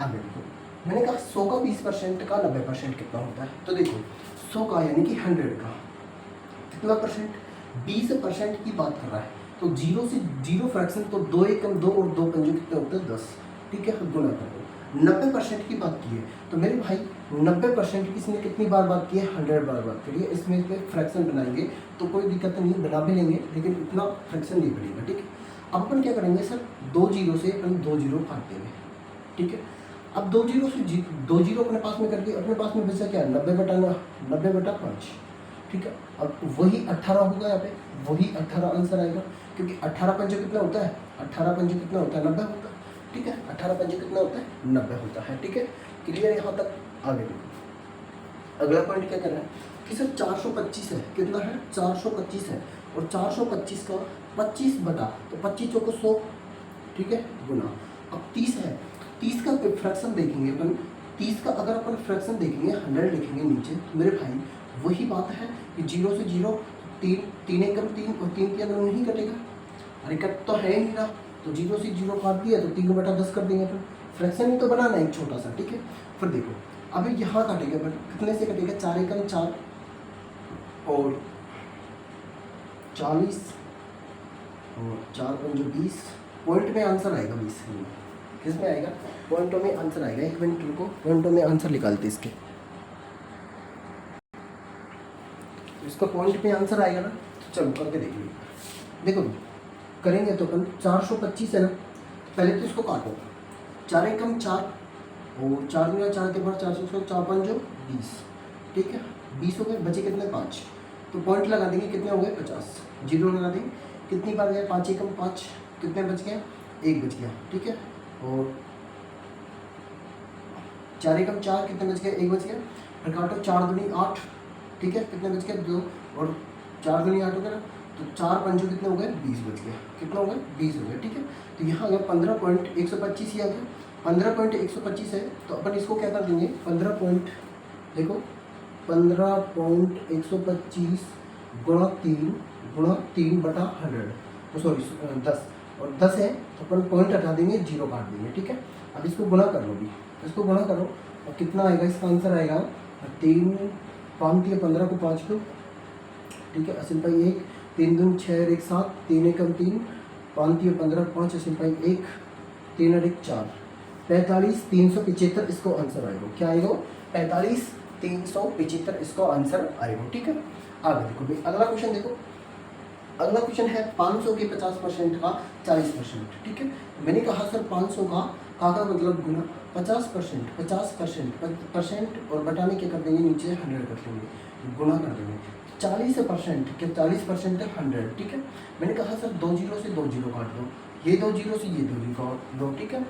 S1: आगे देखो, मैंने कहा 100 का 20% का 90% कितना होता है। तो देखो 100 का यानी कि 100 का कितना परसेंट, 20% की बात कर रहा है। तो 0 से 0 फ्रैक्शन, तो 2 एकम 2 और 2 पंजो कितने होते हैं, 10, ठीक है। गुना कर दो। 90% की बात की है तो मेरे भाई 90% की इसने कितनी बार बात की है, 100 बार बात करी है। इसमें पे फ्रैक्शन बनाएंगे तो कोई दिक्कत नहीं, बना भी लेंगे, लेकिन इतना फ्रैक्शन नहीं बनेगा, ठीक है। अब अपन क्या करेंगे सर, 2 0 से अपन 2 0 काट देंगे, ठीक है। अब 2 0 से 2 0 अपने पास में करके अपने पास में बचा क्या, 90/5, ठीक है। अब वही 18 होगा यहाँ पे, वही 18 आंसर आएगा, क्योंकि 18 पंजे कितना होता है, 18 पंजे कितना होता है, 90 होता है, ठीक है। 18 पंजे कितना होता है, 90 होता है, ठीक है। क्लियर यहाँ तक। आगे देखो अगला पॉइंट क्या कर रहा है कि सर 425 है, कितना है, 425 है। और 425 का 25 बटा, तो 25 चौको 100, ठीक है, गुना। अब 30 है, 30 का फ्रैक्शन देखेंगे अपन, 30 का अगर अपन फ्रैक्शन देखेंगे 100 लिखेंगे नीचे, तो मेरे भाई वही बात है कि 0 से 0, 3 एकम 3 और 3 के अंदर नहीं कटेगा, अरे कट तो है नहीं ना, तो 0 से 0 काट दिया तो 3/10 कर देंगे अपन, फ्रैक्शन ही तो बनाना है एक छोटा सा, ठीक है। फिर देखो अभी यहाँ काटेगा अपन, कितने से कटेगा, 4 एकम 4 और 40 और 4 पंजो 20, पॉइंट में आंसर आएगा 20, किस में आएगा, पॉइंटों में आंसर आएगा। 1 मिनट रुको, पॉइंटों में आंसर निकालते इसके, इसका पॉइंट में आंसर आएगा ना, तो चलो करके देख लो। देखो करेंगे तो अपन 425 है ना, पहले तो इसको काटो, 4 एकम 4 और 4 गुना 4 के बाद 400, 4 पंजो 20, ठीक है, 20 हो गए, बचे कितने 5, तो पॉइंट लगा देंगे, कितने हो गए 50, 0 लगा देंगे, कितनी बार गए 5 एकम 5, कितने बच गए 1 बच गया, ठीक है, और 4 एकम 4 कितने बच गए 1 बच गया, फिर काटो 4 दूनी 8, ठीक है, कितने बच गए 2, और 4 दूनी 8 हो गया ना, तो 4 पंजो कितने हो गए 20 बच गया, कितना हो गया 20 हो गया, ठीक है। तो यहाँ अगर 15.125 ही आ गया, 15.125 है तो अपन इसको क्या कर देंगे, 15 पॉइंट, देखो 15.125 गुणा 3 बटा 100, सॉरी 10, और 10 है तो अपन पॉइंट हटा देंगे, 0 काट देंगे, ठीक है। अब इसको गुणा कर लो भी, इसको गुणा करो और कितना आएगा, इसका आंसर आएगा 3 5 दिए 15 को 5 दो, ठीक है, 80 1, 3 दूनी 6 और 1 7, 3 एकम 3, 5 दिए 15 5, 80 1, 3 और 1 4, 45 375 इसको आंसर आएगा, क्या आएगा 45 375 इसको आंसर आएगा, ठीक है। आगे देखो भाई अगला क्वेश्चन देखो, अगला क्वेश्चन है 500 के 50% का 40%, ठीक है। मैंने कहा सर 500 का मतलब गुना 50% और बटाने के कर देंगे नीचे 100 कर देंगे, गुना कर देंगे 40% के 40% है 100, ठीक है। मैंने कहा सर 2 0 से 2 0 काट दो, ये 2 0 से ये 2 0 काट दो, ठीक है।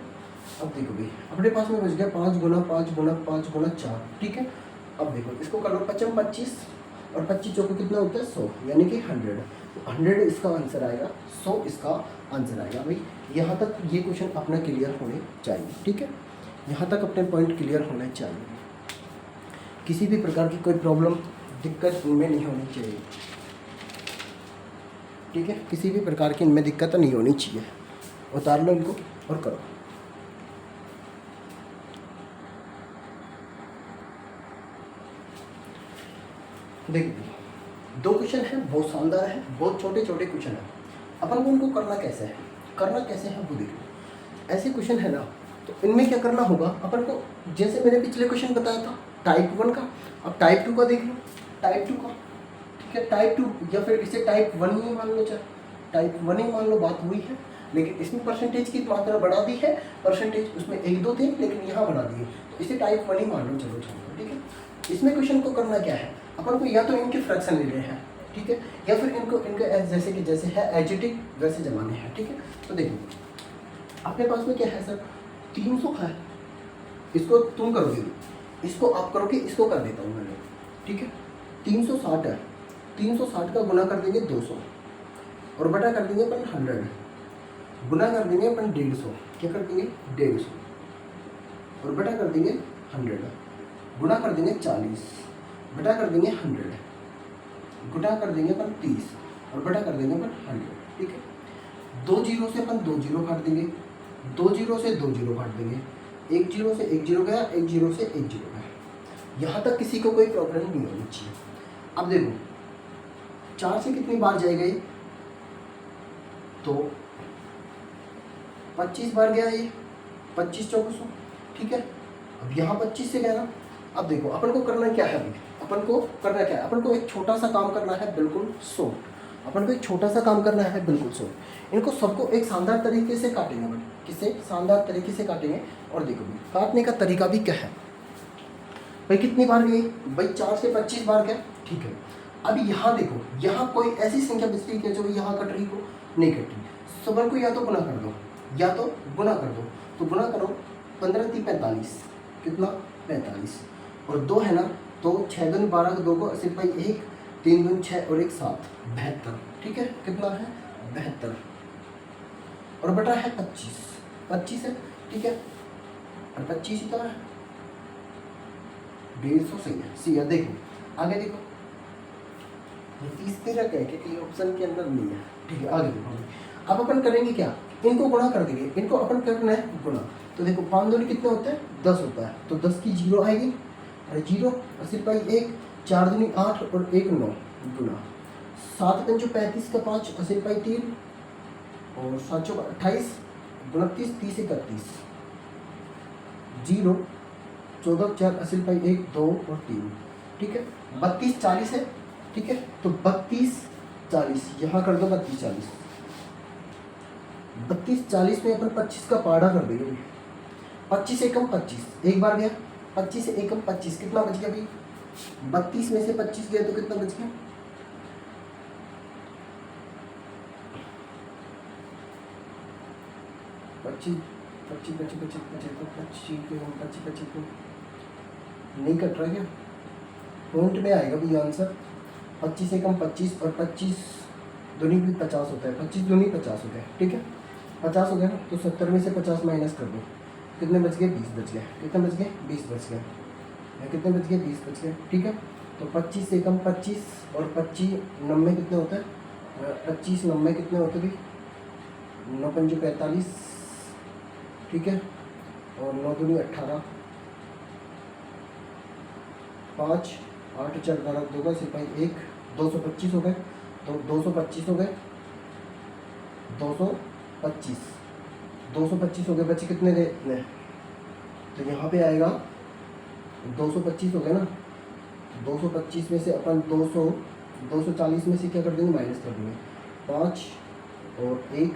S1: अब देखो भाई अपने पास में बच गया 5 गुना 5 गुना 5 गुना 4, ठीक है। अब देखो इसको कर लो 25 25 और 25 चौको कितना होता है 100, यानी कि 100, 100 इसका आंसर आएगा, 100 इसका आंसर आएगा। भाई यहाँ तक ये क्वेश्चन अपना क्लियर होने चाहिए, ठीक है, यहाँ तक अपने पॉइंट क्लियर होने चाहिए, किसी भी प्रकार की कोई प्रॉब्लम दिक्कत इनमें नहीं होनी चाहिए, ठीक है, किसी भी प्रकार की इनमें दिक्कत नहीं होनी चाहिए। उतार लो इनको और करो। देखिए 2 क्वेश्चन है, बहुत शानदार है, बहुत छोटे छोटे क्वेश्चन है, अपन को उनको करना कैसे है वो देखो। ऐसे क्वेश्चन है ना, तो इनमें क्या करना होगा अपन को, जैसे मैंने पिछले क्वेश्चन बताया था टाइप 1 का, अब टाइप 2 का देख लो, टाइप 2 का, ठीक है, टाइप 2 या फिर इसे टाइप 1 ही मान लो, चाहे टाइप 1 ही मान लो, बात हुई है। लेकिन इसमें परसेंटेज की मात्रा बढ़ा दी है, परसेंटेज उसमें 1 2 थे लेकिन यहाँ बढ़ा दिए, तो इसे टाइप 1 ही मान लो, चलो ठीक है। इसमें क्वेश्चन को करना क्या है, अपन को या तो इनके फ्रैक्शन ले रहे हैं, ठीक है, या फिर इनको इनके जैसे कि जैसे है एजिटिक वैसे जमाने हैं, ठीक है। तो देखो आपके पास में क्या है सर 300 है, इसको तुम करोगे, इसको आप करोगे, इसको कर देता हूँ मैंने, ठीक है। 360 है, 360 का गुना कर देंगे 200 और बटा कर देंगे अपन 100, गुना कर देंगे अपन 150, क्या कर देंगे 150 और बटा कर देंगे 100, गुना कर देंगे 40, बटा कर देंगे 100, गुना कर देंगे अपन 30 और बटा कर देंगे अपन 100, ठीक है। 2 0 से अपन 2 0 काट देंगे, 2 0 से 2 0 काट देंगे, 1 0 से 1 0 गया, 1 0 से 1 0 गया, यहाँ तक किसी को कोई प्रॉब्लम नहीं होनी चाहिए। अब देखो 4 से कितनी बार जाएगा ये, तो 25 बार गया ये, 25 चौकसों, ठीक है। अब यहाँ 25 से गया ना, अब देखो अपन को करना क्या है, अपन को करना क्या है, अपन को एक छोटा सा काम करना है, बिल्कुल शॉर्ट, अपन को एक छोटा सा काम करना है बिल्कुल शॉर्ट। इनको सबको एक शानदार तरीके से काटेंगे, बट किसे शानदार तरीके से काटेंगे। और देखो काटने का तरीका भी क्या है, भाई कितनी बार गई, भाई 4 से 25 बार गया, ठीक है। अब यहाँ देखो, यहाँ कोई ऐसी संख्या बचती है जो यहाँ कट रही हो, नहीं कट रही, सब को या तो गुना कर दो, या तो गुना कर दो, तो गुना करो 15 3 45, कितना 45 और 2 है ना, तो 6 दूनी 12 2 को 80 1, 3 दूनी 6 और 1 7 72, ठीक है, कितना है 72 और बटा है 25, 25 है, ठीक है, और 25 ही तो है, 150 सही है, सी है। देखो आगे देखो, ये 30 दे रखा है क्योंकि ऑप्शन के अंदर नहीं है, ठीक है। आगे देखो, अब अपन करेंगे क्या, इनको गुणा कर देंगे, इनको अपन करना है गुणा। तो देखो 5 दूनी कितने होते हैं, 10 होता है, तो 10 की 0 आएगी, अरे 0 सिर्फ भाई 1, 4 दूनी 8 और 1 9 गुणा 7 पंचो 35 का 5 और सिर्फ भाई 3 और 7 चौका 28 29 30 31 0 14 4 असिल भाई 1 2 और 3, ठीक है। 32 40 है, ठीक है, तो 32 40 यहाँ कर दो, 32 40, 32 40 में अपन 25 का पाड़ा कर देंगे, 25 एकम 25, एक बार गया 25 एकम 25, कितना बच गया भाई, 32 में से 25 गया तो कितना बच गया, 25 25 25 25 25 25 नहीं कट रहा क्या, पॉइंट में आएगा भाई आंसर। 25 एकम 25 और 25 दूनी भी 50 होता है, 25 दूनी 50 होता है, ठीक है, 50 हो गया ना, तो 70 में से 50 माइनस कर दो, कितने बच गए, 20 बच गए, कितने बच गए, 20 बच गए, कितने बच गए, 20 बच गए, ठीक है। तो 25 एकम 25 और 25 90 कितने होते हैं, 25 90 कितने होते भाई, 9 पंजे 45, ठीक है, और 9 दूनी 18, 5 8 4 12 2 का सिपाही 1 225 हो गए, तो 225 हो गए, 225 225 हो गए, बच्चे कितने गए, तो यहाँ पे आएगा 225 हो गया ना, 225 में से अपन 240 में से क्या कर देंगे, माइनस कर देंगे, 5 और 1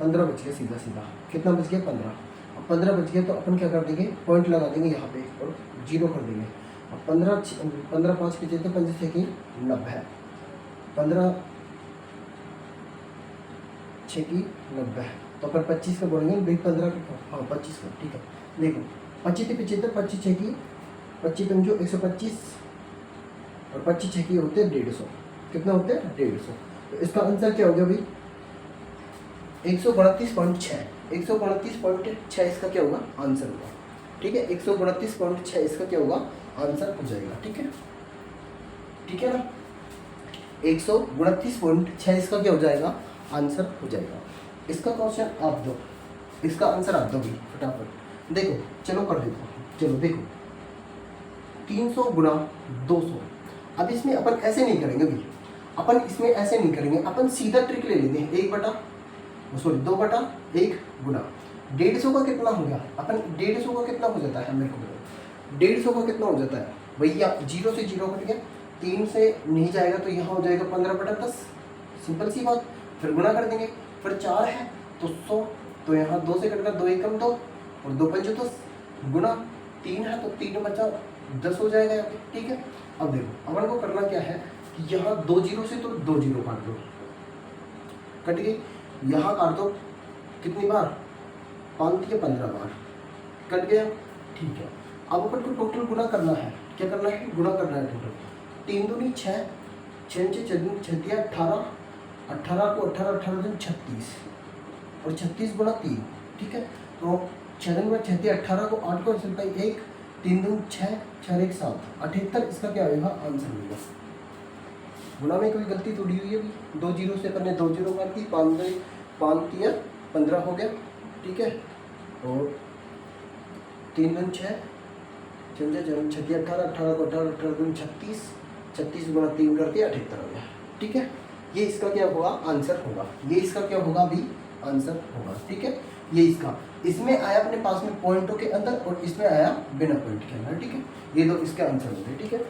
S1: 15 बच गया, सीधा सीधा कितना बच गया, 15। अब 15 बच गया तो अपन क्या कर देंगे, पॉइंट लगा देंगे यहाँ पे और 0 कर देंगे। अब 15 5 के चलते 5 6 की 90, 15 6 की 90, तो अपन 25 का बोलेंगे भाई, 15 का, हाँ 25 का, ठीक है। देखो 25 से 75, 25 6 की 25 पंजो 125 और 25 6 की होते हैं 150, कितना होते हैं 150, तो इसका आंसर क्या हो गया भाई, 129.6, 129.6 इसका क्या होगा, आंसर होगा, ठीक है, 129.6 इसका क्या होगा, आंसर हो जाएगा, ठीक है, ठीक है ना, 129.6 इसका क्या हो जाएगा, आंसर हो जाएगा। इसका क्वेश्चन आप दो, इसका आंसर आप दो भी फटाफट, देखो चलो कर देखो, चलो देखो 300 गुणा 200, अब इसमें अपन ऐसे नहीं करेंगे भाई, अपन इसमें ऐसे नहीं करेंगे, अपन सीधा ट्रिक ले लेते हैं, 2 बटा 1 गुणा 150 का कितना हो गया, अपन 150 का कितना हो जाता है, मेरे को 150 का कितना हो जाता है भैया, 0 से 0 कट गया, 3 से नहीं जाएगा तो यहाँ हो जाएगा 15 बटा 10, सिंपल सी बात, फिर गुणा कर देंगे, फिर 4 है तो 100, तो यहाँ 2 से कटेगा, 2 एकम 2 और 2 पंचो 10, गुणा 3 है तो 3 बचा 10 हो जाएगा यहाँ पे, ठीक है। अब देखो अपन को करना क्या है कि यहाँ 2 0 से तो 2 0 काट दो, कट गई, यहाँ काट दो कितनी बार, 5 या 15 बार, कट गया, ठीक है। अब अपन को टोटल गुणा करना है, क्या करना है, गुणा करना है टोटल, 3 दूनी 6, 6 6 18, 18 को 18 18 दिन 36 और 36 गुणा 3, ठीक है, तो 6 दिन में 6 18 को 8 को सिर्फ 1 3 दून 6 4 1 7 78, इसका क्या आएगा, आंसर होगा। गुणा में कोई गलती थोड़ी हुई है, 2 0 से अपन ने 2 0 मार दी, 5 या 15 हो गया, ठीक है, और 3 दून 6 6 18 18 को 18 18 दून 36 36 गुणा 3 कर दिया, 78 हो गया, ठीक है। ये इसका क्या होगा, आंसर होगा, ये इसका क्या होगा भी, आंसर होगा, ठीक है। ये इसका, इसमें आया अपने पास में पॉइंटों के अंदर और इसमें आया बिना पॉइंट के अंदर, ठीक है, ये दो इसके आंसर होंगे, ठीक है।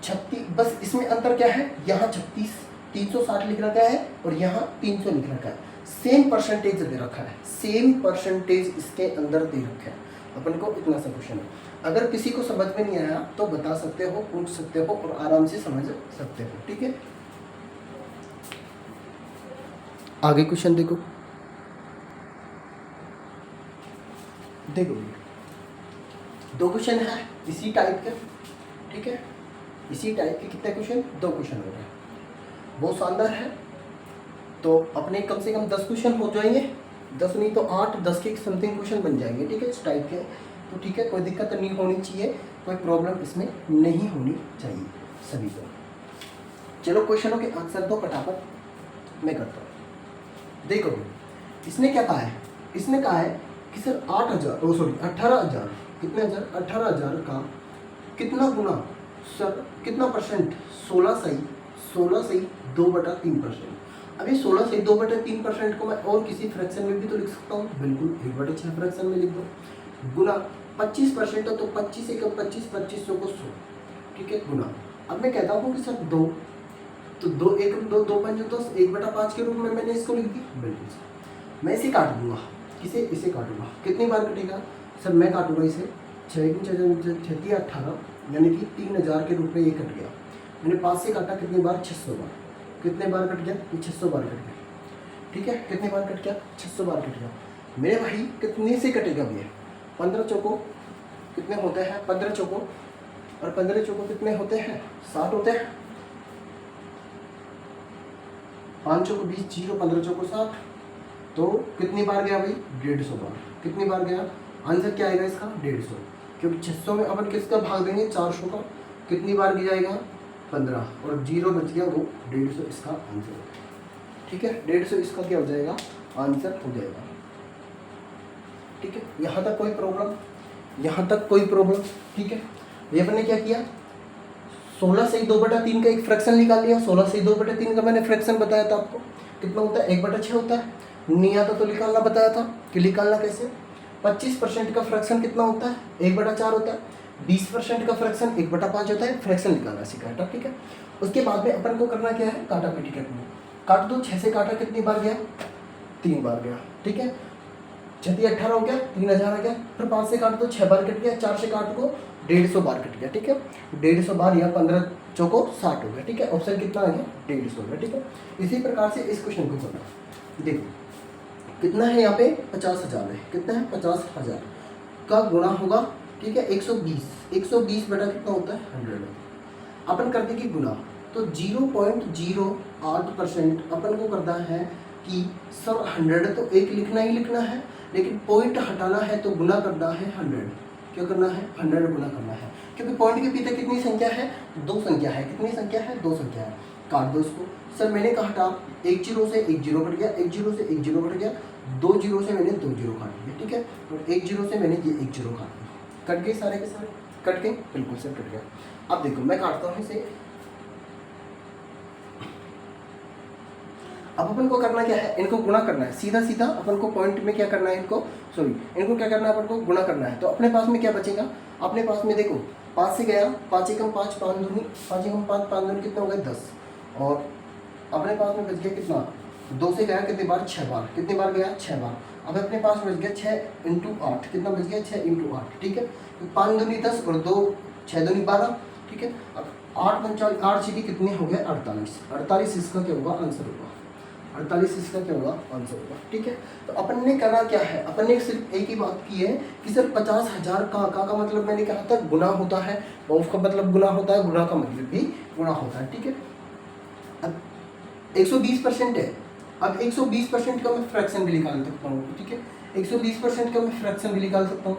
S1: 36, बस इसमें अंतर क्या है, यहाँ 36 360 लिख रखा है और यहाँ 300 लिख रखा है, सेम परसेंटेज दे रखा है, सेम परसेंटेज इसके अंदर दे रखा है। अपन को इतना सा क्वेश्चन है, अगर किसी को समझ में नहीं आया तो बता सकते हो, पूछ सकते हो और आराम से समझ सकते हो, ठीक है। आगे क्वेश्चन देखो, देखो 2 क्वेश्चन है इसी टाइप के, ठीक है, इसी टाइप के कितने क्वेश्चन, 2 क्वेश्चन हो रहे हैं, बहुत शानदार है। तो अपने कम से कम 10 क्वेश्चन हो जाएंगे, 10 नहीं तो 8, 10 के समथिंग क्वेश्चन बन जाएंगे, ठीक है, इस टाइप के। तो ठीक है, कोई दिक्कत नहीं होनी चाहिए, कोई प्रॉब्लम इसमें नहीं होनी चाहिए सभी को। चलो क्वेश्चनों के आंसर दो फटाफट मैं करता हूँ। देखो इसने क्या कहा है, इसने कहा है कि सर 18,000 कितने हज़ार, 18,000 का कितना गुना सर, कितना परसेंट, 16 सही 2/3%। अभी 16 सही 2/3% को मैं और किसी फ्रैक्शन में भी तो लिख सकता हूँ, बिल्कुल 1/6 फ्रैक्शन में लिख दो, गुना 25% है तो 25 एकम 25, 2500 को 100, ठीक है, गुना। अब मैं कहता हूँ कि सर 2, तो 2 एकम 2, 2 पंजे 10, 1/5 के रूप में मैंने इसको लिख दिया, बिल्कुल। मैं इसे काट दूंगा, किसे, इसे काटूंगा, कितनी बार कटेगा सर, मैं काटूंगा इसे 6 18, यानी कि 3,000 के रूप में ये कट गया। मैंने 5 से काटा कितनी बार, 600 बार। कितने बार कट गया, ये 600 बार कट गया, ठीक है, कितने बार कट गया, 600 बार कट गया। मेरे भाई कितने से कटेगा भैया, 15 चौको कितने होते हैं, 15 चौको, और 15 चौको कितने होते हैं, 60 होते हैं। 5 चौको 20, 0, 15 चौको 60, तो कितनी बार गया भाई, 150 बार। कितनी बार गया, आंसर क्या आएगा इसका, 150, क्योंकि 600 में अपन किसका भाग देंगे, 400 का। कितनी बार जाएगा, 15, और 0 बच गया, वो 150 इसका आंसर हो जाएगा, ठीक है, 150 इसका क्या हो जाएगा, आंसर हो जाएगा, ठीक है। यहाँ तक कोई प्रॉब्लम, यहाँ तक कोई प्रॉब्लम, ठीक है। ये अपने क्या किया, 16 से 2/3 का एक फ्रैक्शन निकाल लिया। 16 से 2/3 का मैंने फ्रैक्शन बताया था आपको, कितना होता है, 1/6 होता है। नहीं आता तो निकालना बताया था कि निकालना कैसे। 25% का फ्रैक्शन कितना होता है, 1/4 होता है। 20% का फ्रैक्शन 1/5 होता है। फ्रैक्शन निकालना सिखाया था, ठीक है। उसके बाद में अपन को करना क्या है, काटा पीटी करनी है। काट दो, 6 से काटा कितनी बार गया, 3 बार गया, ठीक है। 6 × 18 हो गया, 3,000 आ गया। फिर 5 से काट दो, 6 बार कट गया। 4 से काट दो, 150 बार कट गया, ठीक है। 150 बार या 15 चौको 60 हो गया, ठीक है। ऑप्शन कितना आ गया, 150 हो गया, ठीक है। इसी प्रकार से इस क्वेश्चन को करना। देखो कितना है यहाँ पे, 50,000 है। कितना है, 50,000 का गुणा होगा, ठीक है, 120। 120 बटा कितना होता है, 100। अपन कर देंगे गुना, तो 0.08% अपन को करना है कि सर 100 तो एक लिखना ही लिखना है, लेकिन पॉइंट हटाना है तो गुना करना है 100। क्या करना है, 100 गुना करना है, क्योंकि पॉइंट के पीछे कितनी संख्या है, 2 संख्या है। कितनी संख्या है, 2 संख्या है। काट दो इसको। सर मैंने कहा था 1 0 से 1 0 कट गया, 1 0 से 1 0 कट गया, 2 0 से मैंने 2 0 काट दिया, ठीक है। और 1 0 से मैंने ये 1 0 काट दिया। कट गए सारे के सारे, कट गए, बिल्कुल सर कट गया। अब देखो मैं काटता हूँ इसे। अब अपन को करना क्या है, इनको गुणा करना है। सीधा सीधा अपन को पॉइंट में क्या करना है, इनको क्या करना है, अपन को गुणा करना है। तो अपने पास में क्या बचेगा, अपने पास में देखो 5 से गया, 5 एकम 5, 5 दूनी 5 एकम 5, 5 दूनी कितने हो गए, 10। और अपने पास में बच गया कितना, 2 से गया कितनी बार, 6 बार। कितनी बार गया, 6 बार। अब अपने पास बच गया 6 × 8, कितना बच गया, 6 × 8, ठीक है। तो 5 दूनी 10 और 2 6 दूनी 12, ठीक है। अब 8 पंचाली 8 सीधी कितने हो गए, 48। 48 इसका क्या होगा, आंसर होगा। 48 इसका क्या होगा, आंसर होगा, ठीक है। तो अपन ने करना क्या है, अपन ने सिर्फ एक ही बात की है कि सर 50,000 का मतलब मैंने कहा था गुना होता है, ऑफ का मतलब गुना होता है, गुना का मतलब भी गुना होता है, ठीक है। अब 120% है। अब 120% का मैं फ्रैक्शन भी निकाल सकता हूँ, ठीक है। 120% का मैं फ्रैक्शन भी निकाल सकता हूँ।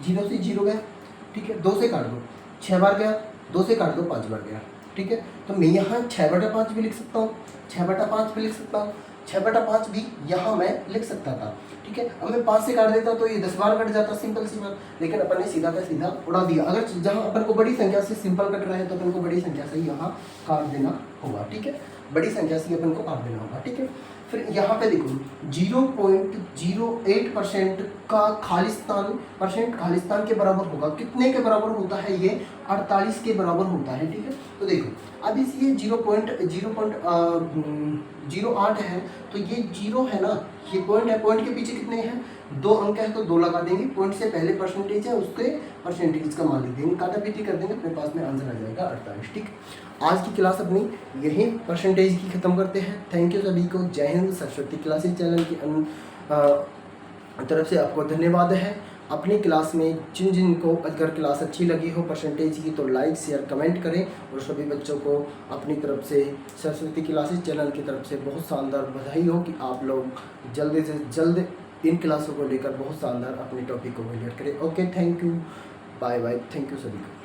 S1: 0 से 0 गया, ठीक है। 2 से काट दो, 6 बार गया। 2 से काट दो, 5 बार गया, ठीक है। तो मैं यहाँ 6/5 भी लिख सकता हूँ, 6/5 भी लिख सकता हूँ, 6/5 भी यहाँ मैं लिख सकता था, ठीक है। अब मैं 5 से काट देता तो ये 10 बार कट जाता, सिंपल सी बात। लेकिन अपन ने सीधा का सीधा उड़ा दिया। अगर जहाँ अपन को बड़ी संख्या से सिंपल कट रहा है तो अपन को बड़ी संख्या से यहाँ काट देना होगा, ठीक है। बड़ी संख्या से अपन को काट देना होगा, ठीक है। फिर यहाँ पे देखो 0.08% का खालिस्तान के बराबर होगा। कितने के बराबर होता है ये, 48 के बराबर होता है, ठीक है। तो देखो अब इस ये 0.08 है, तो ये 0 है ना, ये पॉइंट है। पॉइंट के पीछे कितने हैं, 2 अंक है तो 2 लगा देंगे। पॉइंट से पहले परसेंटेज है, उसके परसेंटेज का मान लिख देंगे, काटा पीटी कर देंगे, अपने पास में आंसर आ जाएगा 48, ठीक। आज की क्लास अपनी यही परसेंटेज की ख़त्म करते हैं। थैंक यू सभी को। जय हिंद। सरस्वती क्लासेस चैनल की तरफ से आपको धन्यवाद है। अपनी क्लास में जिन जिन को अगर क्लास अच्छी लगी हो परसेंटेज की तो लाइक शेयर कमेंट करें, और सभी बच्चों को अपनी तरफ से सरस्वती क्लासेस चैनल की तरफ से बहुत शानदार बधाई हो कि आप लोग जल्दी से जल्द इन क्लासों को लेकर बहुत शानदार अपने टॉपिक को क्लियर करें। Okay, thank you, bye bye, thank you सभी को।